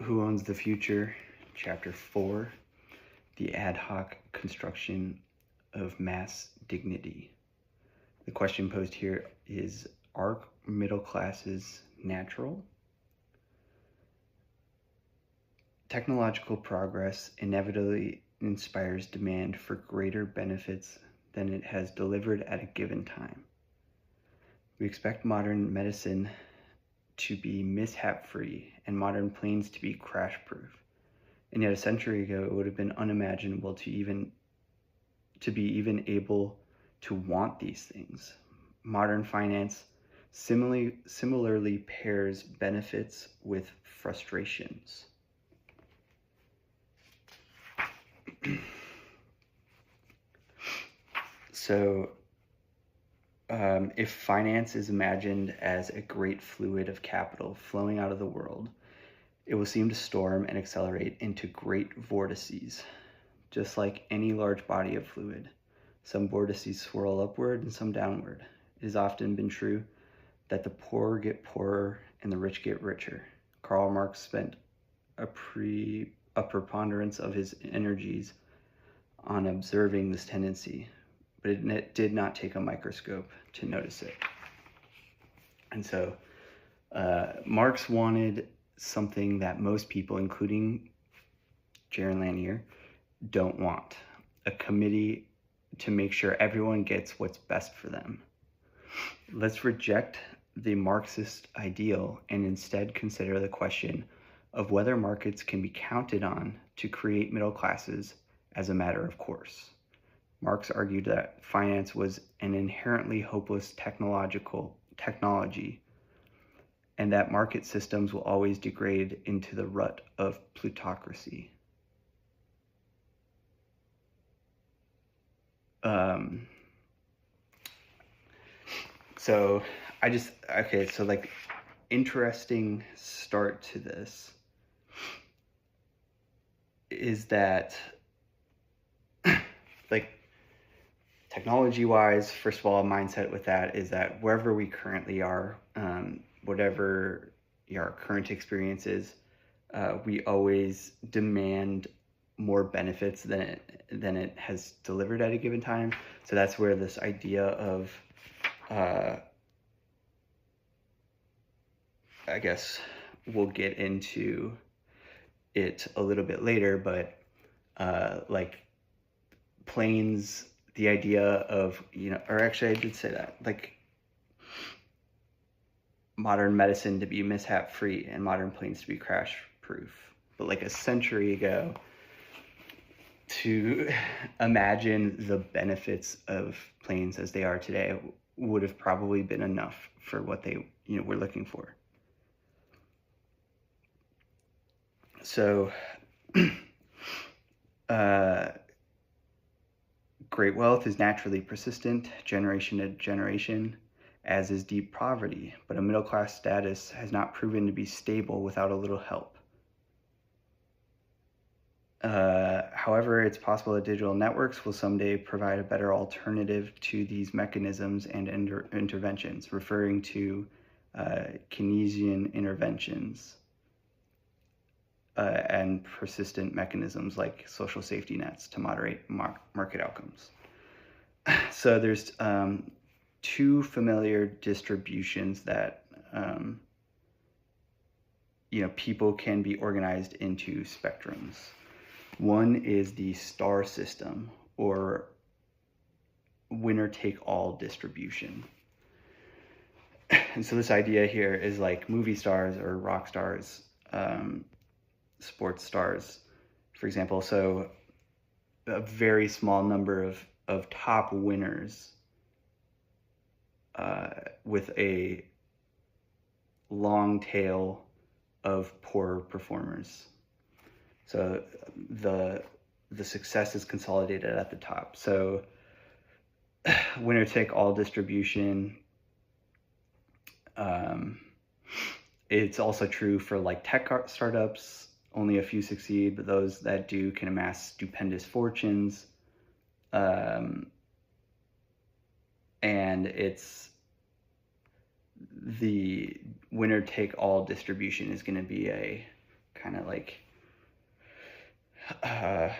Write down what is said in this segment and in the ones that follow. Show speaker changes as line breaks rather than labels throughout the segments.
Who Owns the Future, Chapter 4, The Ad Hoc Construction of Mass Dignity. The question posed here is, are middle classes natural? Technological progress inevitably inspires demand for greater benefits than it has delivered at a given time. We expect modern medicine to be mishap-free and modern planes to be crash-proof. And yet a century ago, it would have been unimaginable to be even able to want these things. Modern finance similarly pairs benefits with frustrations. So, if finance is imagined as a great fluid of capital flowing out of the world, it will seem to storm and accelerate into great vortices. Just like any large body of fluid, some vortices swirl upward and some downward. It has often been true that the poor get poorer and the rich get richer. Karl Marx spent a preponderance of his energies on observing this tendency, but it did not take a microscope to notice it. And so Marx wanted something that most people, including Jaron Lanier, don't want: a committee to make sure everyone gets what's best for them. Let's reject the Marxist ideal and instead consider the question of whether markets can be counted on to create middle classes as a matter of course. Marx argued that finance was an inherently hopeless technology, and that market systems will always degrade into the rut of plutocracy. So interesting start to this is that technology-wise, first of all, a mindset with that is that wherever we currently are, whatever our current experience is, we always demand more benefits than it has delivered at a given time. So that's where this idea of, I guess we'll get into it a little bit later, but planes, the idea of, or actually I did say that, modern medicine to be mishap-free and modern planes to be crash-proof. But a century ago, to imagine the benefits of planes as they are today would have probably been enough for what they were looking for. So great wealth is naturally persistent, generation to generation, as is deep poverty, but a middle-class status has not proven to be stable without a little help. However, it's possible that digital networks will someday provide a better alternative to these mechanisms and interventions, referring to Keynesian interventions and persistent mechanisms like social safety nets to moderate market outcomes. So there's two familiar distributions that people can be organized into spectrums. One is the star system, or winner-take-all distribution. And so this idea here is like movie stars or rock stars, sports stars, for example. So a very small number of top winners with a long tail of poor performers. So the success is consolidated at the top. So winner-take-all distribution. It's also true for tech startups. Only a few succeed, but those that do can amass stupendous fortunes. And it's the winner-take-all distribution is going to be a kind of like uh,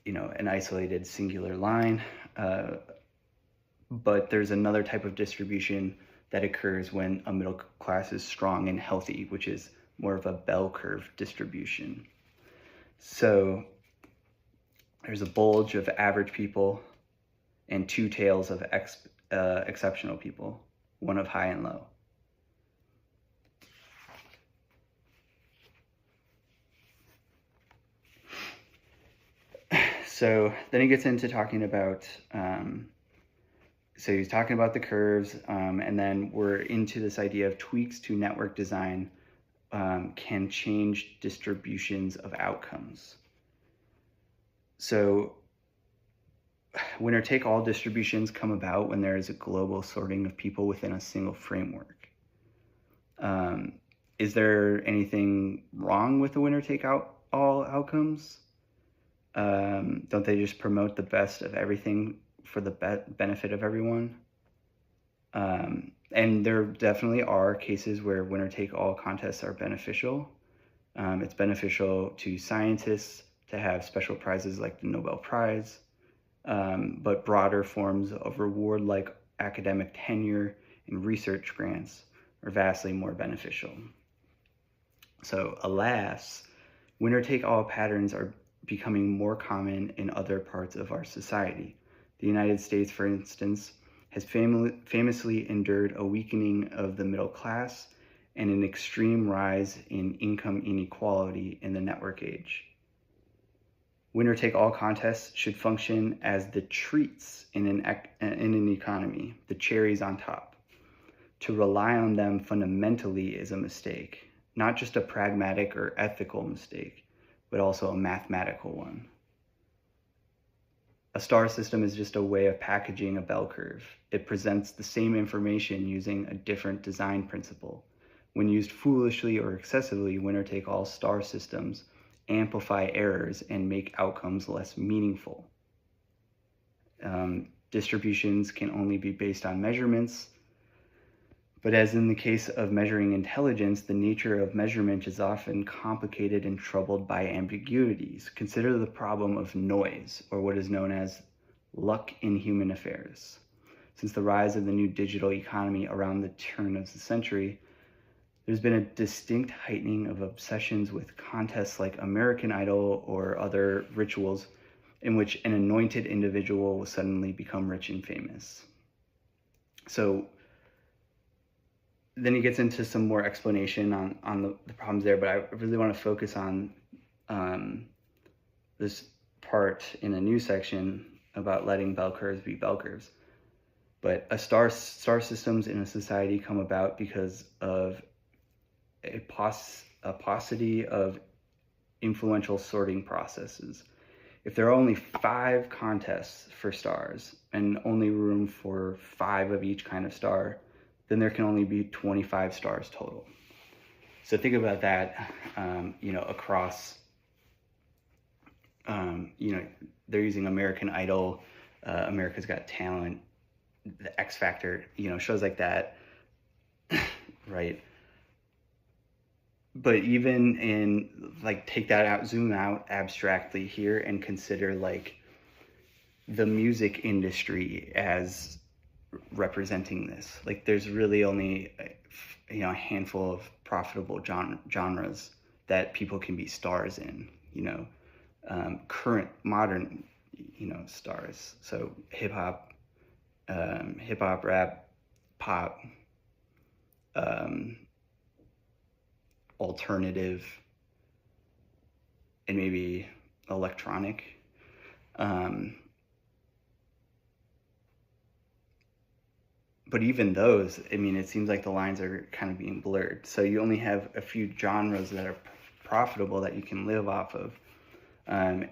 an isolated singular line. But there's another type of distribution that occurs when a middle class is strong and healthy, which is more of a bell curve distribution. So there's a bulge of average people and two tails of exceptional people, one of high and low. So then he gets into talking about, so he's talking about the curves, and then we're into this idea of tweaks to network design can change distributions of outcomes. So winner-take-all distributions come about when there is a global sorting of people within a single framework. Is there anything wrong with the winner-take-all outcomes? Don't they just promote the best of everything for the benefit of everyone? And there definitely are cases where winner-take-all contests are beneficial. It's beneficial to scientists to have special prizes like the Nobel Prize, but broader forms of reward like academic tenure and research grants are vastly more beneficial. So alas, winner-take-all patterns are becoming more common in other parts of our society. The United States, for instance, has famously endured a weakening of the middle class and an extreme rise in income inequality in the network age. Winner-take-all contests should function as the treats in an economy, the cherries on top. To rely on them fundamentally is a mistake, not just a pragmatic or ethical mistake, but also a mathematical one. A star system is just a way of packaging a bell curve. It presents the same information using a different design principle. When used foolishly or excessively, winner-take-all star systems amplify errors and make outcomes less meaningful. Distributions can only be based on measurements, but as in the case of measuring intelligence, the nature of measurement is often complicated and troubled by ambiguities. Consider the problem of noise, or what is known as luck in human affairs. Since the rise of the new digital economy around the turn of the century, there's been a distinct heightening of obsessions with contests like American Idol or other rituals in which an anointed individual will suddenly become rich and famous. So then he gets into some more explanation on the problems there, but I really want to focus on this part in a new section about letting bell curves be bell curves. But star systems in a society come about because of a paucity of influential sorting processes. If there are only 5 contests for stars and only room for 5 of each kind of star, then there can only be 25 stars total. So think about that, across, they're using American Idol, America's Got Talent, the X Factor, shows like that, right? But even in, take that out, zoom out abstractly here and consider, the music industry as representing this. There's really only a handful of profitable genres that people can be stars in, current modern stars. So hip-hop, rap, pop, alternative, and maybe electronic. But even those, it seems like the lines are kind of being blurred. So you only have a few genres that are profitable that you can live off of. And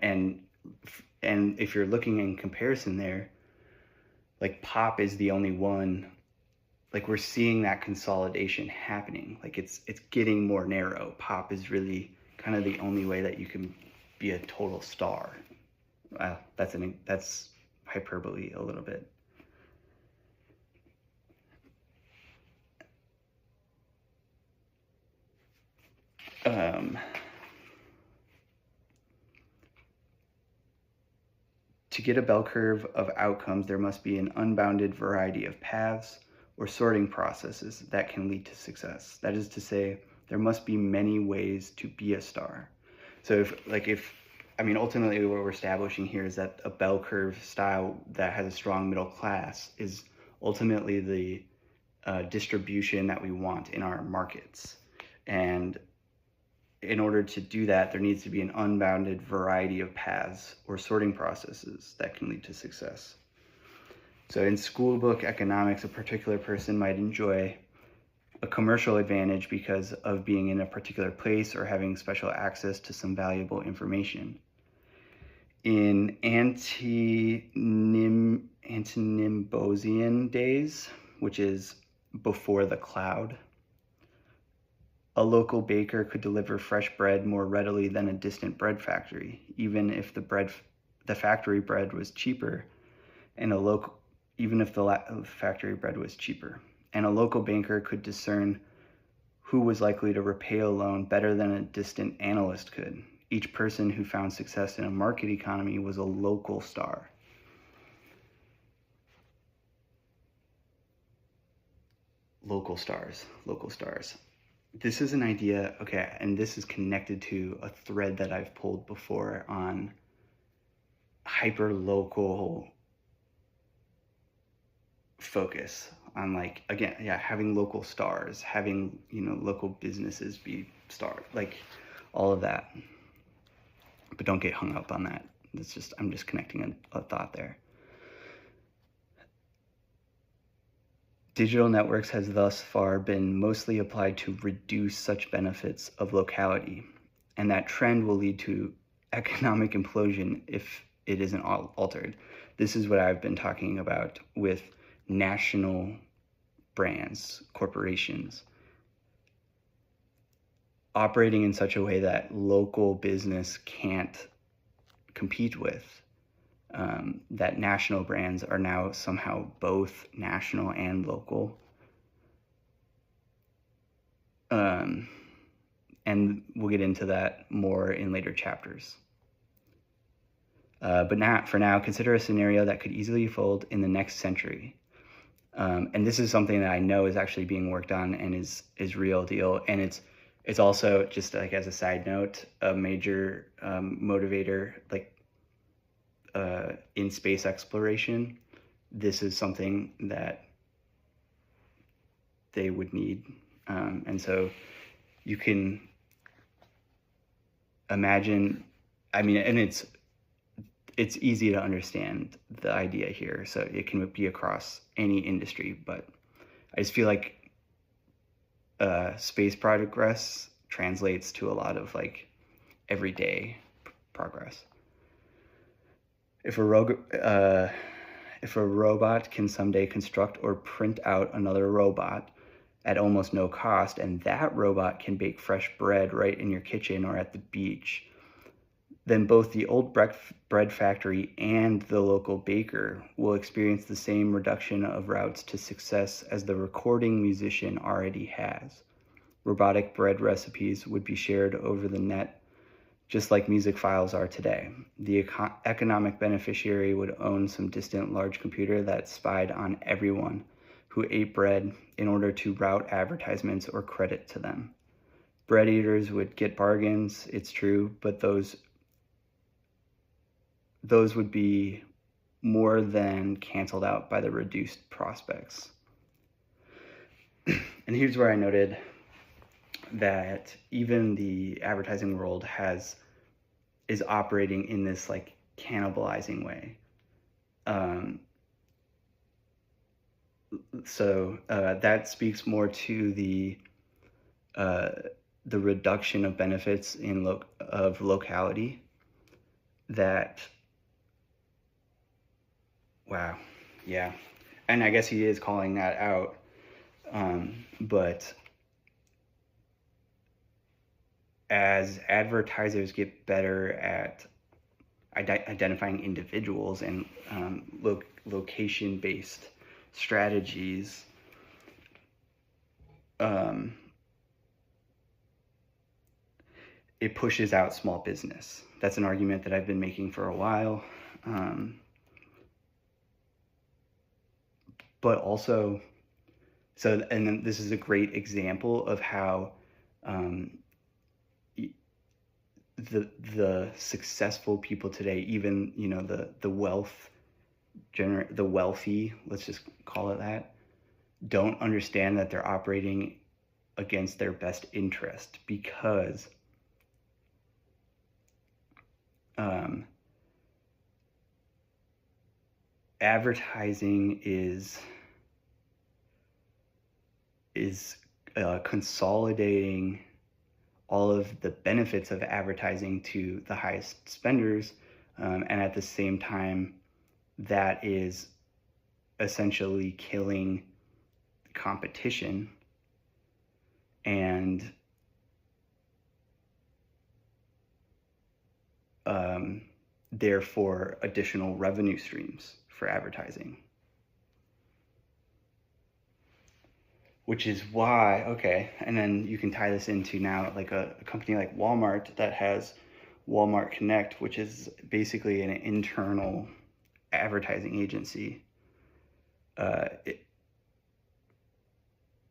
if you're looking in comparison there, pop is the only one, we're seeing that consolidation happening. It's getting more narrow. Pop is really kind of the only way that you can be a total star. That's hyperbole a little bit. um, to get a bell curve of outcomes, there must be an unbounded variety of paths or sorting processes that can lead to success. That is to say, there must be many ways to be a star. So ultimately what we're establishing here is that a bell curve style that has a strong middle class is ultimately the distribution that we want in our markets. And in order to do that, there needs to be an unbounded variety of paths or sorting processes that can lead to success. So in school book economics, a particular person might enjoy a commercial advantage because of being in a particular place or having special access to some valuable information. In Antinymbosian days, which is before the cloud, a local baker could deliver fresh bread more readily than a distant bread factory, even if the factory bread was cheaper, and factory bread was cheaper. And a local banker could discern who was likely to repay a loan better than a distant analyst could. Each person who found success in a market economy was a local star. Local stars. This is an idea, okay, and this is connected to a thread that I've pulled before on hyper-local focus on, like, again, yeah, having local stars, having, local businesses be star, like all of that. But don't get hung up on that. I'm just connecting a thought there. Digital networks has thus far been mostly applied to reduce such benefits of locality, and that trend will lead to economic implosion if it isn't altered. This is what I've been talking about with national brands, corporations, operating in such a way that local business can't compete with. That national brands are now somehow both national and local. And we'll get into that more in later chapters. But for now, consider a scenario that could easily unfold in the next century. And this is something that I know is actually being worked on and is real deal. And it's also, just like as a side note, a major motivator, like in space exploration. This is something that they would need. And so you can imagine, and it's easy to understand the idea here. So it can be across any industry, but I just feel like space progress translates to a lot of like everyday progress. If a robot can someday construct or print out another robot at almost no cost, and that robot can bake fresh bread right in your kitchen or at the beach, then both the old bread factory and the local baker will experience the same reduction of routes to success as the recording musician already has. Robotic bread recipes would be shared over the net just like music files are today. The economic beneficiary would own some distant large computer that spied on everyone who ate bread in order to route advertisements or credit to them. Bread eaters would get bargains, it's true, but those would be more than canceled out by the reduced prospects. And here's where I noted that even the advertising world is operating in this like cannibalizing way. So that speaks more to the reduction of benefits of locality. That, wow, yeah, and I guess he is calling that out, but as advertisers get better at identifying individuals and location-based strategies, it pushes out small business. That's an argument that I've been making for a while. But also, and then this is a great example of how the successful people today, even, you know, the wealthy, let's just call it that, don't understand that they're operating against their best interest, because advertising is consolidating all of the benefits of advertising to the highest spenders, and at the same time, that is essentially killing competition and therefore additional revenue streams for advertising. Which is why, okay, and then you can tie this into now like a company like Walmart that has Walmart Connect, which is basically an internal advertising agency.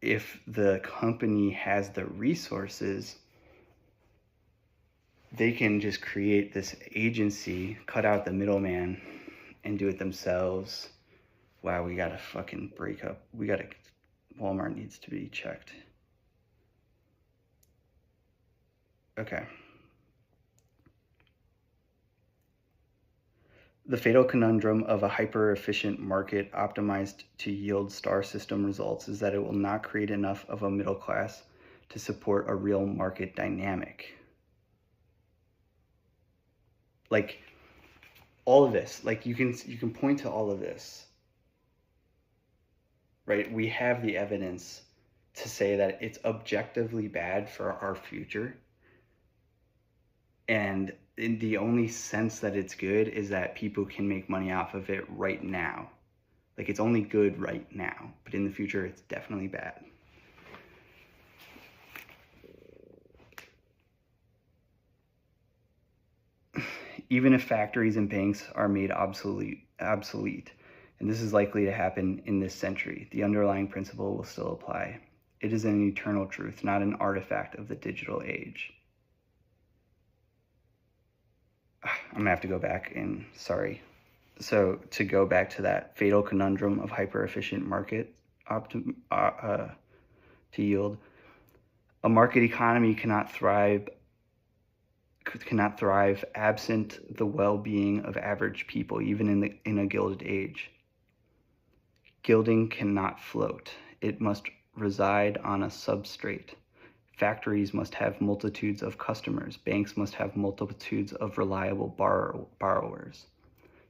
If the company has the resources, they can just create this agency, cut out the middleman, and do it themselves. Wow, we gotta fucking break up. Walmart needs to be checked. Okay. The fatal conundrum of a hyper-efficient market optimized to yield star system results is that it will not create enough of a middle class to support a real market dynamic. Like, all of this, like you can point to all of this, right? We have the evidence to say that it's objectively bad for our future. And in the only sense that it's good is that people can make money off of it right now. Like, it's only good right now, but in the future, it's definitely bad. Even if factories and banks are made obsolete, and this is likely to happen in this century, the underlying principle will still apply. It is an eternal truth, not an artifact of the digital age. I'm gonna have to go back and, sorry. So to go back to that fatal conundrum of hyper-efficient market to yield, a market economy cannot thrive absent the well-being of average people, even in a gilded age. Gilding cannot float. It must reside on a substrate. Factories must have multitudes of customers. Banks must have multitudes of reliable borrowers.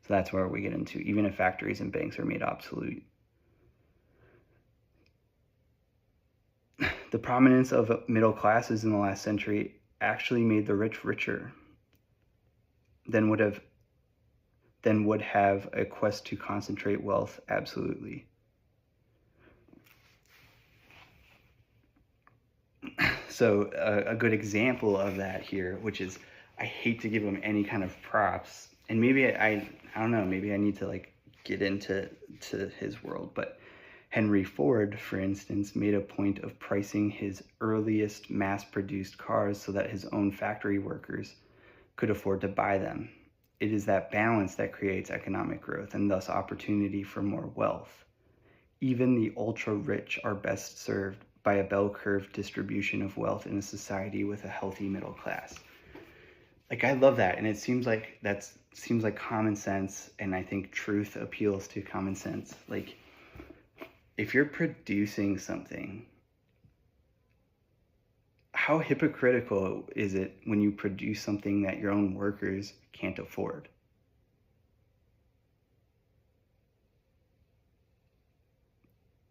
So that's where we get into, even if factories and banks are made obsolete. The prominence of middle classes in the last century actually made the rich richer than would have a quest to concentrate wealth absolutely. So a good example of that here, which is, I hate to give him any kind of props, and maybe I don't know, maybe I need to like get into his world, but Henry Ford, for instance, made a point of pricing his earliest mass-produced cars so that his own factory workers could afford to buy them. It is that balance that creates economic growth and thus opportunity for more wealth. Even the ultra-rich are best served by a bell-curve distribution of wealth in a society with a healthy middle class. Like, I love that, and it seems like common sense, and I think truth appeals to common sense. Like, if you're producing something, how hypocritical is it when you produce something that your own workers can't afford?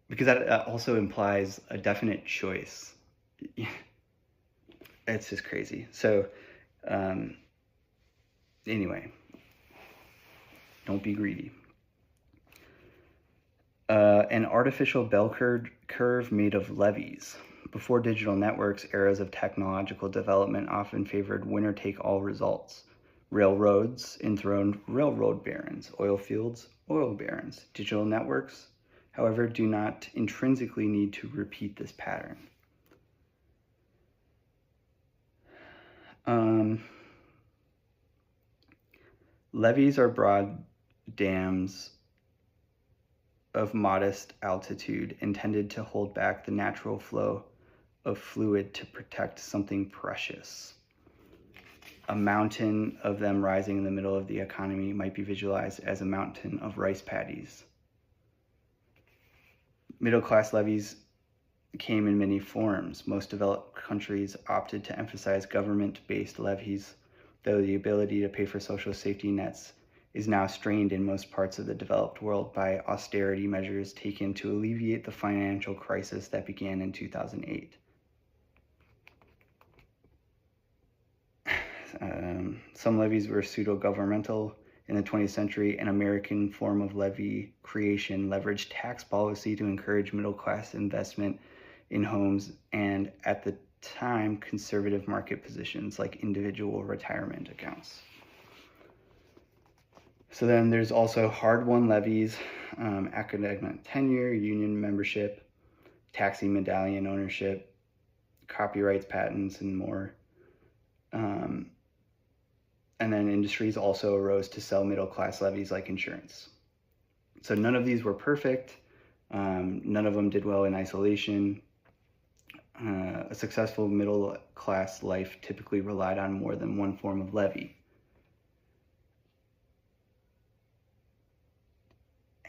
Because that also implies a definite choice. It's just crazy. So, anyway, don't be greedy. An artificial bell curve made of levees Before digital networks, eras of technological development often favored winner-take-all results. Railroads enthroned railroad barons, oil fields, oil barons. Digital networks, however, do not intrinsically need to repeat this pattern. Levees are broad dams of modest altitude intended to hold back the natural flow of fluid to protect something precious. A mountain of them rising in the middle of the economy might be visualized as a mountain of rice paddies. Middle-class levees came in many forms. Most developed countries opted to emphasize government-based levies, though the ability to pay for social safety nets is now strained in most parts of the developed world by austerity measures taken to alleviate the financial crisis that began in 2008. Some levies were pseudo-governmental. In the 20th century, an American form of levy creation leveraged tax policy to encourage middle-class investment in homes and, at the time, conservative market positions like individual retirement accounts. So then there's also hard-won levies, academic tenure, union membership, taxi medallion ownership, copyrights, patents, and more. And then industries also arose to sell middle-class levies like insurance. So none of these were perfect. None of them did well in isolation. A successful middle-class life typically relied on more than one form of levy.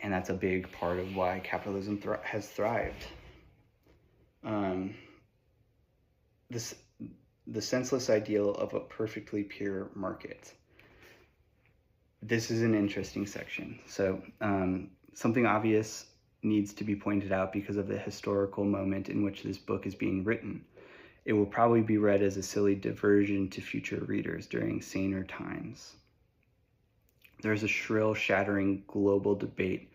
And that's a big part of why capitalism has thrived. The senseless ideal of a perfectly pure market. This is an interesting section. So something obvious needs to be pointed out because of the historical moment in which this book is being written. It will probably be read as a silly diversion to future readers during saner times. There's a shrill, shattering global debate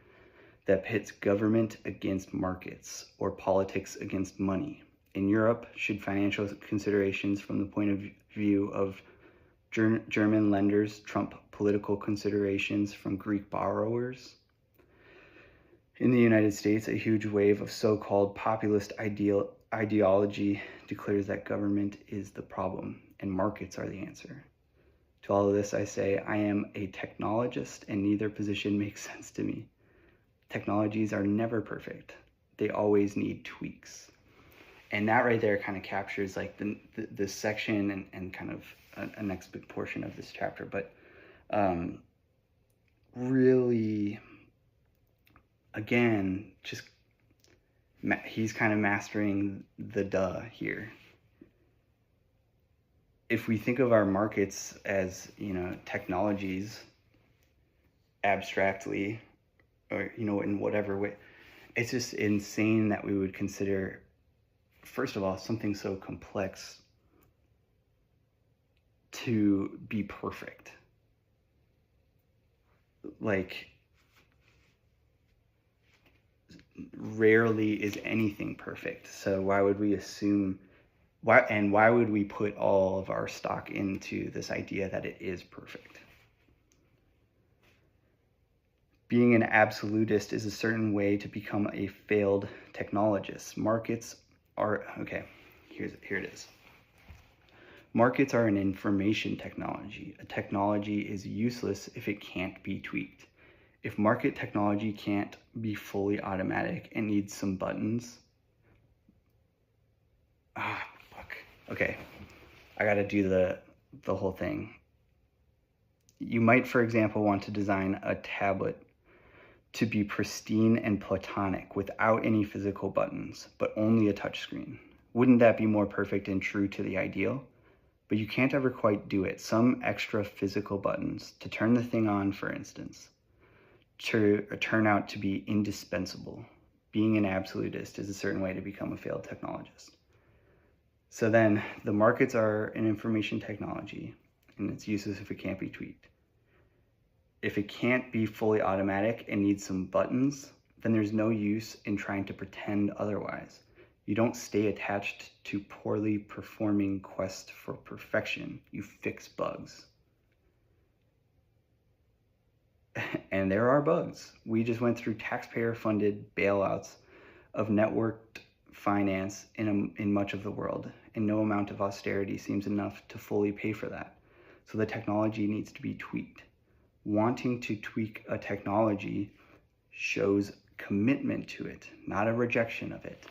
that pits government against markets or politics against money. In Europe, should financial considerations from the point of view of German lenders trump political considerations from Greek borrowers? In the United States, a huge wave of so-called populist ideology declares that government is the problem and markets are the answer. To all of this, I say I am a technologist and neither position makes sense to me. Technologies are never perfect. They always need tweaks. And that right there kind of captures like the section and kind of a next big portion of this chapter. But really, again, just he's kind of mastering the duh here. If we think of our markets as, technologies abstractly, or, in whatever way, it's just insane that we would consider, first of all, something so complex to be perfect. Like, rarely is anything perfect. So why would we assume, why would we put all of our stock into this idea that it is perfect? Being an absolutist is a certain way to become a failed technologist. Markets are, okay, here it is. Markets are an information technology. A technology is useless if it can't be tweaked. If market technology can't be fully automatic and needs some buttons, okay, I gotta do the whole thing. You might, for example, want to design a tablet to be pristine and platonic without any physical buttons, but only a touchscreen. Wouldn't that be more perfect and true to the ideal? But you can't ever quite do it. Some extra physical buttons to turn the thing on, for instance, to turn out to be indispensable. Being an absolutist is a certain way to become a failed technologist. So then the markets are an information technology and it's useless if it can't be tweaked. If it can't be fully automatic and needs some buttons, then there's no use in trying to pretend otherwise. You don't stay attached to poorly performing quest for perfection. You fix bugs. And there are bugs. We just went through taxpayer-funded bailouts of networked finance in much of the world, and no amount of austerity seems enough to fully pay for that. So the technology needs to be tweaked. Wanting to tweak a technology shows commitment to it, not a rejection of it.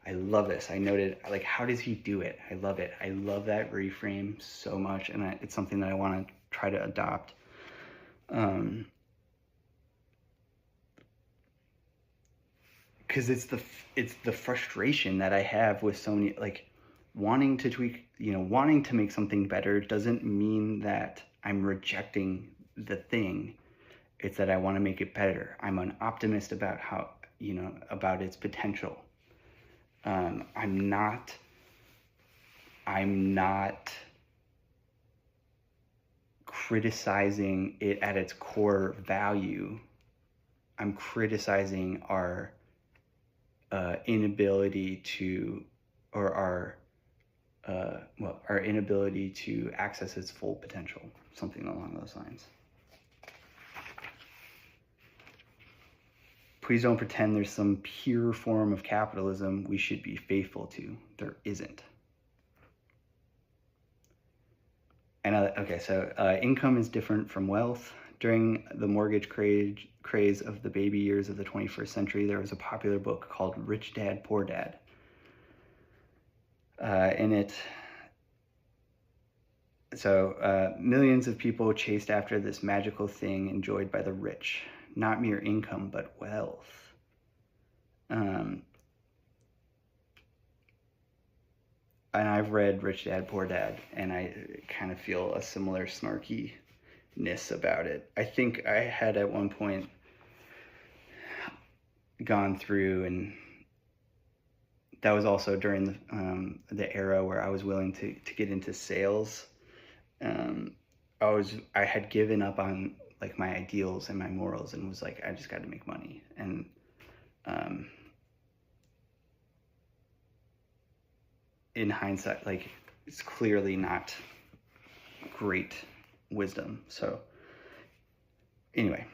I love this. I noted, like, how does he do it? I love it. I love that reframe so much, and it's something that I want to try to adopt. Because it's the frustration that I have with Sony, like, wanting to tweak, wanting to make something better doesn't mean that I'm rejecting the thing. It's that I want to make it better. I'm an optimist about how, about its potential. I'm not criticizing it at its core value. I'm criticizing our inability to, or our inability to access its full potential, something along those lines. Please don't pretend there's some pure form of capitalism we should be faithful to. There isn't. And okay, so income is different from wealth. During the mortgage craze of the baby years of the 21st century, there was a popular book called Rich Dad, Poor Dad. Millions of people chased after this magical thing enjoyed by the rich, not mere income, but wealth. And I've read Rich Dad, Poor Dad, and I kind of feel a similar snarkiness about it. I think I had at one point gone through, and that was also during the era where I was willing to get into sales. I had given up on, like, my ideals and my morals, and was like, I just got to make money. And in hindsight, like, it's clearly not great wisdom. So anyway,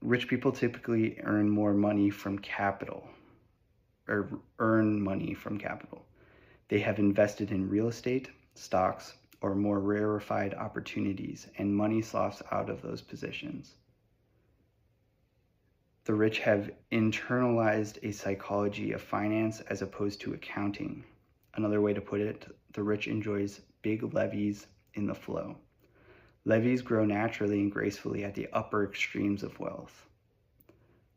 rich people typically earn money from capital. They have invested in real estate, stocks, or more rarefied opportunities, and money sloughs out of those positions. The rich have internalized a psychology of finance as opposed to accounting. Another way to put it, the rich enjoys big levies in the flow. Levies grow naturally and gracefully at the upper extremes of wealth.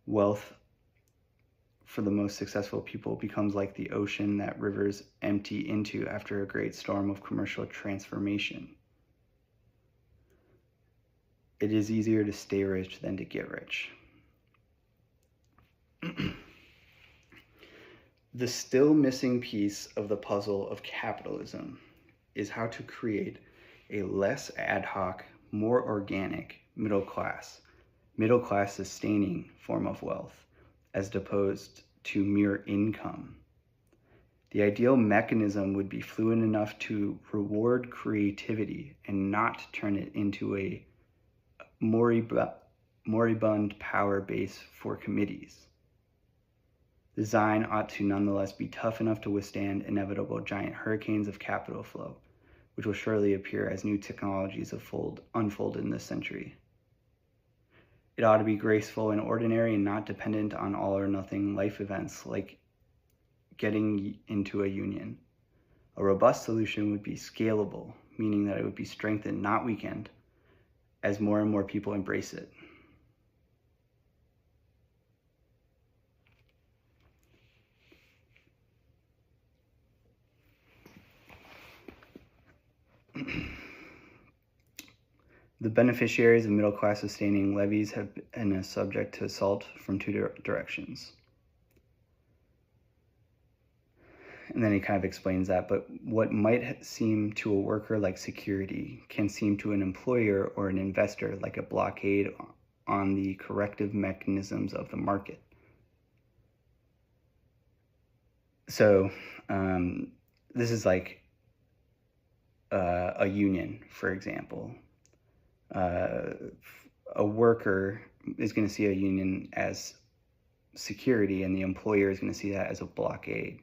Wealth, for the most successful people, becomes like the ocean that rivers empty into after a great storm of commercial transformation. It is easier to stay rich than to get rich. The still missing piece of the puzzle of capitalism is how to create a less ad hoc, more organic middle class sustaining form of wealth, as opposed to mere income. The ideal mechanism would be fluid enough to reward creativity and not turn it into a moribund power base for committees. Design ought to nonetheless be tough enough to withstand inevitable giant hurricanes of capital flow, which will surely appear as new technologies unfold in this century. It ought to be graceful and ordinary and not dependent on all or nothing life events like getting into a union. A robust solution would be scalable, meaning that it would be strengthened, not weakened, as more and more people embrace it. The beneficiaries of middle-class sustaining levies have been subject to assault from two directions. And then he kind of explains that, but what might seem to a worker like security can seem to an employer or an investor like a blockade on the corrective mechanisms of the market. So this is like a union, for example. A worker is going to see a union as security, and the employer is going to see that as a blockade.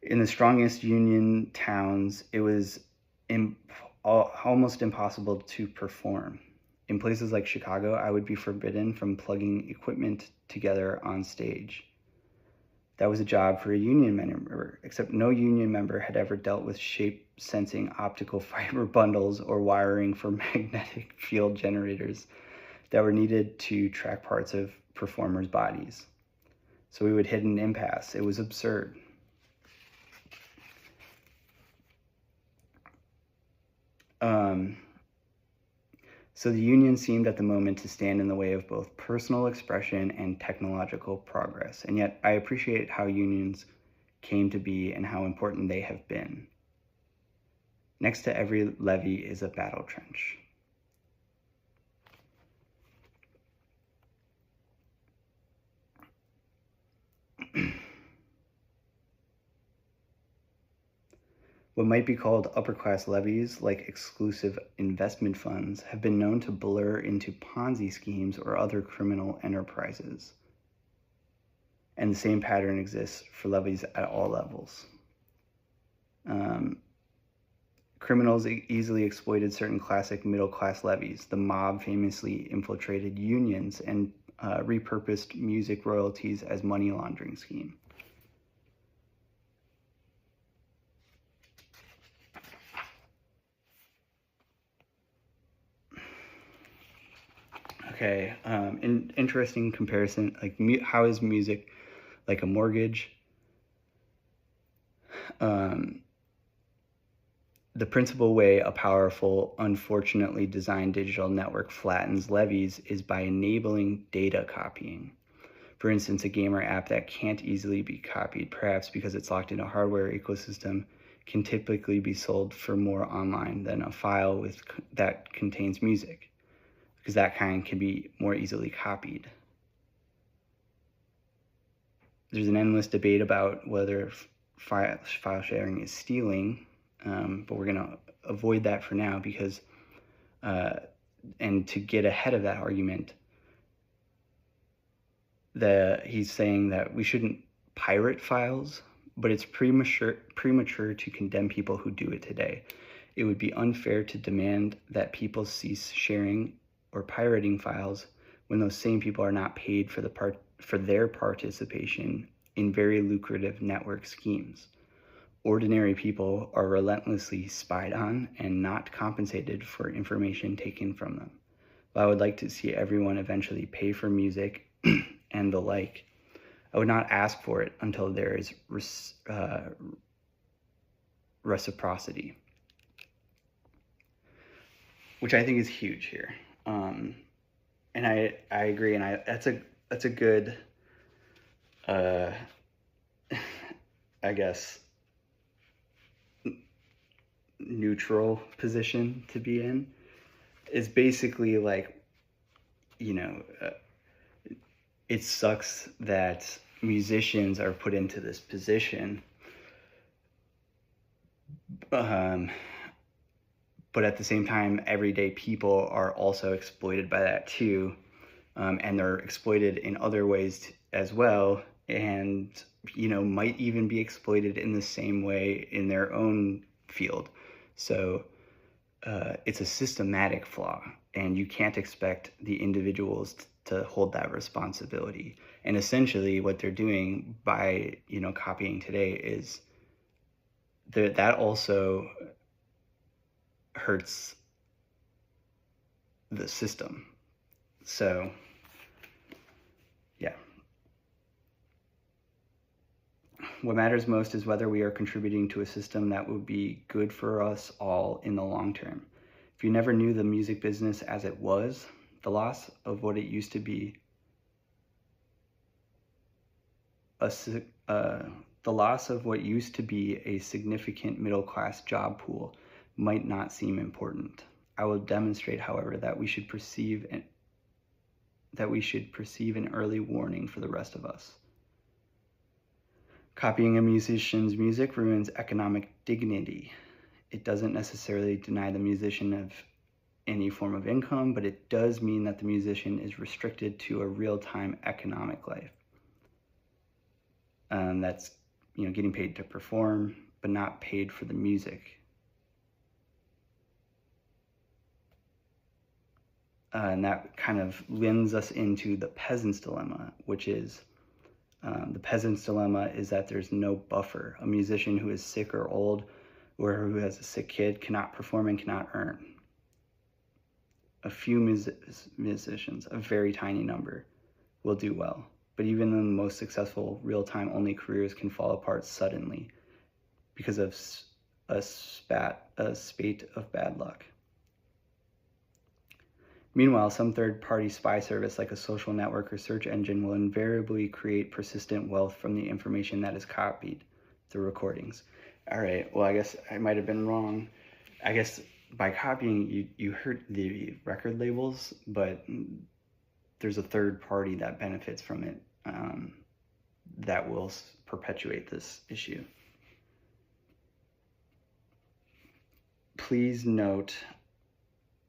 In the strongest union towns, it was almost impossible to perform. In places like Chicago, I would be forbidden from plugging equipment together on stage. That was a job for a union member, except no union member had ever dealt with shape-sensing optical fiber bundles or wiring for magnetic field generators that were needed to track parts of performers' bodies. So we would hit an impasse. It was absurd. So the union seemed at the moment to stand in the way of both personal expression and technological progress. And yet I appreciate how unions came to be and how important they have been. Next to every levee is a battle trench. What might be called upper-class levies, like exclusive investment funds, have been known to blur into Ponzi schemes or other criminal enterprises. And the same pattern exists for levies at all levels. Criminals easily exploited certain classic middle-class levies. The mob famously infiltrated unions and repurposed music royalties as money laundering scheme. Okay, interesting comparison, like how is music like a mortgage? The principal way a powerful, unfortunately designed digital network flattens levies is by enabling data copying. For instance, a gamer app that can't easily be copied, perhaps because it's locked in a hardware ecosystem, can typically be sold for more online than a file that contains music, because that kind can be more easily copied. There's an endless debate about whether file sharing is stealing, but we're going to avoid that for now because, and to get ahead of that argument, he's saying that we shouldn't pirate files, but it's premature to condemn people who do it today. It would be unfair to demand that people cease sharing or pirating files when those same people are not paid for their participation in very lucrative network schemes. Ordinary people are relentlessly spied on and not compensated for information taken from them. While I would like to see everyone eventually pay for music and the like, I would not ask for it until there is reciprocity, which I think is huge here. And I agree, and that's a good, I guess, neutral position to be in. Is basically like, it sucks that musicians are put into this position, but at the same time, everyday people are also exploited by that too, and they're exploited in other ways as well, and might even be exploited in the same way in their own field. So it's a systematic flaw, and you can't expect the individuals to hold that responsibility. And essentially what they're doing by copying today is that also hurts the system. So yeah, what matters most is whether we are contributing to a system that would be good for us all in the long term. If you never knew the music business as it was, the loss of what it used to be a significant middle-class job pool might not seem important. I will demonstrate, however, that we should perceive an early warning for the rest of us. Copying a musician's music ruins economic dignity. It doesn't necessarily deny the musician of any form of income, but it does mean that the musician is restricted to a real-time economic life. That's, getting paid to perform, but not paid for the music. And that kind of lends us into the peasant's dilemma, which is the peasant's dilemma is that there's no buffer. A musician who is sick or old or who has a sick kid cannot perform and cannot earn. A few musicians, a very tiny number, will do well. But even the most successful real-time only careers can fall apart suddenly because of a spate of bad luck. Meanwhile, some third-party spy service like a social network or search engine will invariably create persistent wealth from the information that is copied, the recordings. All right, well, I guess I might have been wrong. I guess by copying, you hurt the record labels, but there's a third party that benefits from it that will perpetuate this issue. Please note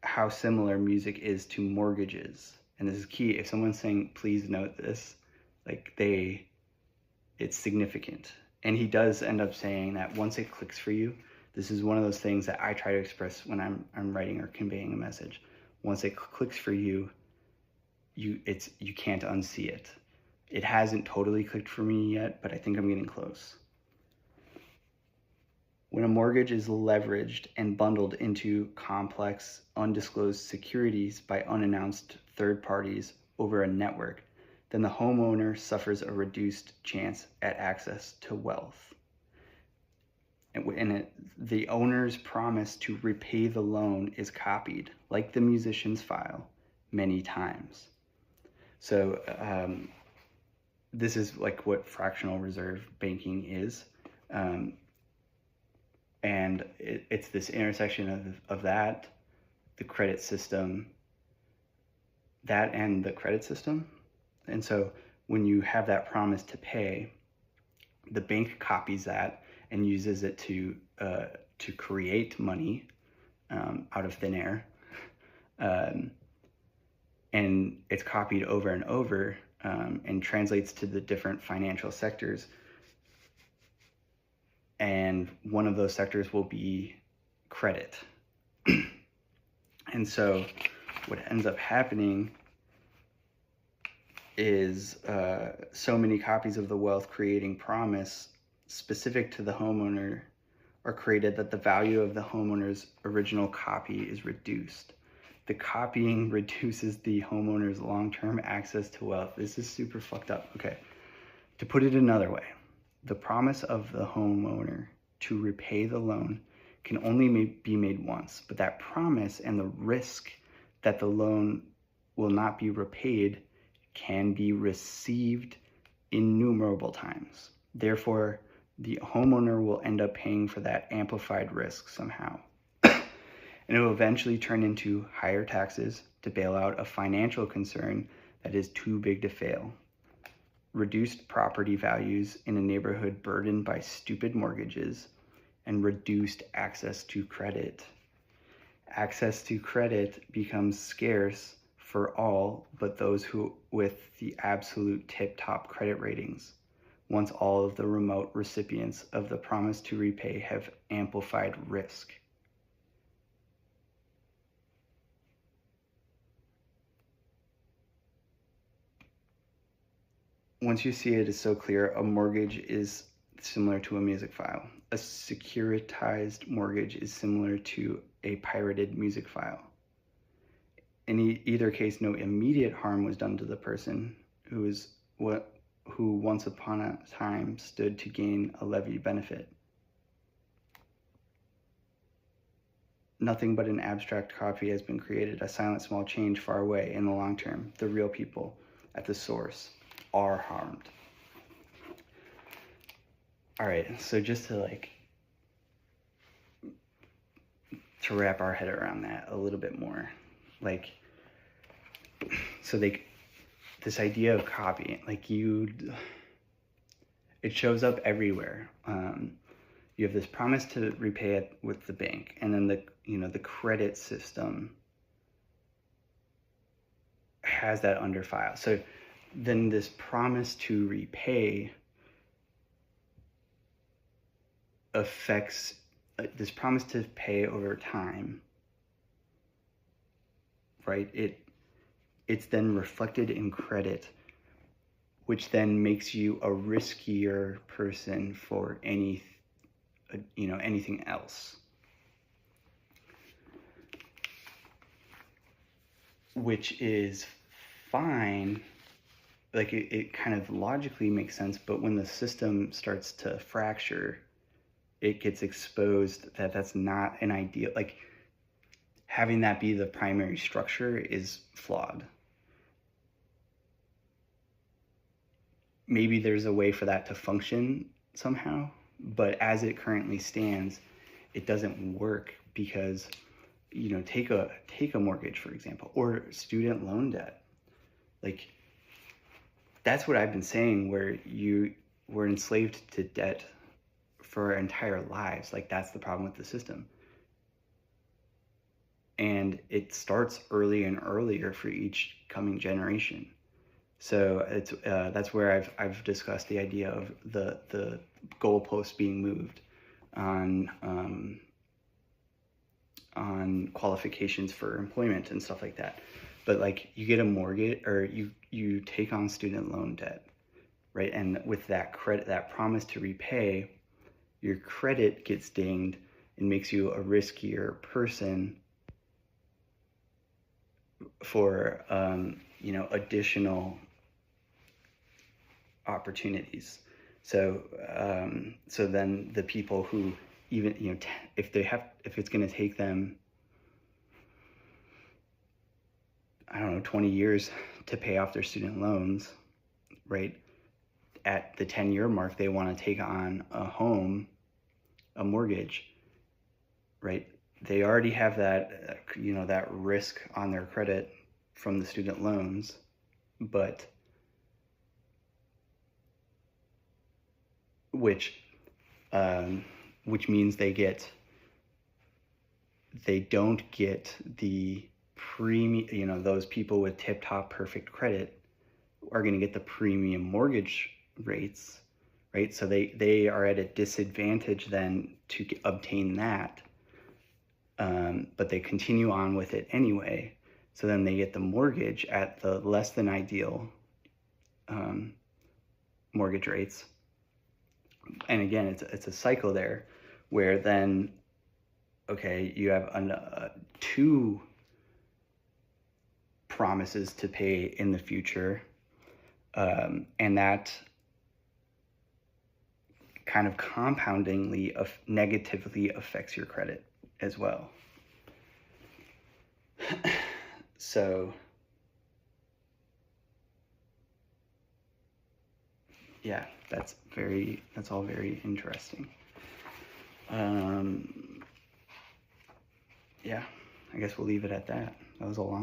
how similar music is to mortgages. And this is key. If someone's saying, please note this, it's significant. And he does end up saying that once it clicks for you, this is one of those things that I try to express when I'm writing or conveying a message. Once it clicks for you, you can't unsee it. It hasn't totally clicked for me yet, but I think I'm getting close. When a mortgage is leveraged and bundled into complex, undisclosed securities by unannounced third parties over a network, then the homeowner suffers a reduced chance at access to wealth. And the owner's promise to repay the loan is copied, like the musician's file, many times. So this is like what fractional reserve banking is. And it's this intersection of that, the credit system, that and the credit system. And so when you have that promise to pay, the bank copies that and uses it to create money out of thin air. And it's copied over and over and translates to the different financial sectors. And one of those sectors will be credit. And so what ends up happening is so many copies of the wealth creating promise specific to the homeowner are created that the value of the homeowner's original copy is reduced. The copying reduces the homeowner's long-term access to wealth. This is super fucked up. Okay, to put it another way, the promise of the homeowner to repay the loan can only be made once, but that promise and the risk that the loan will not be repaid can be received innumerable times. Therefore, the homeowner will end up paying for that amplified risk somehow. And it will eventually turn into higher taxes to bail out a financial concern that is too big to fail. Reduced property values in a neighborhood burdened by stupid mortgages, and reduced access to credit. Access to credit becomes scarce for all but those who with the absolute tip-top credit ratings, once all of the remote recipients of the promise to repay have amplified risk. Once you see it is so clear, a mortgage is similar to a music file. A securitized mortgage is similar to a pirated music file. In either case, no immediate harm was done to the person who once upon a time stood to gain a levy benefit. Nothing but an abstract copy has been created, a silent small change far away. In the long term, the real people at the source are harmed. All right, so just to wrap our head around that a little bit more, this idea of copying, It shows up everywhere. You have this promise to repay it with the bank, and then the credit system has that under file. So then this promise to repay affects this promise to pay over time, right? It's then reflected in credit, which then makes you a riskier person for anything else. Which is fine, like it kind of logically makes sense, but when the system starts to fracture, it gets exposed that that's not an ideal, like having that be the primary structure is flawed. Maybe there's a way for that to function somehow, but as it currently stands, it doesn't work because, take a mortgage, for example, or student loan debt. Like, that's what I've been saying, where we're enslaved to debt for our entire lives. Like, that's the problem with the system. And it starts early and earlier for each coming generation. So that's where I've discussed the idea of the goalposts being moved on qualifications for employment and stuff like that. But like, you get a mortgage, or you take on student loan debt, right? And with that credit, that promise to repay, your credit gets dinged and makes you a riskier person for additional opportunities. So then the people who even if it's going to take them, I don't know, 20 years to pay off their student loans, right? At the 10-year mark, they want to take on a mortgage, right? They already have that, that risk on their credit from the student loans, but which means they don't get the premium, those people with tip-top perfect credit are going to get the premium mortgage rates, right? So they are at a disadvantage then to obtain that, but they continue on with it anyway. So then they get the mortgage at the less than ideal mortgage rates. And again, it's a cycle there, where then, okay, you have two promises to pay in the future, and that kind of compoundingly negatively affects your credit as well. So yeah, that's all very interesting. Yeah, I guess we'll leave it at that. That was a long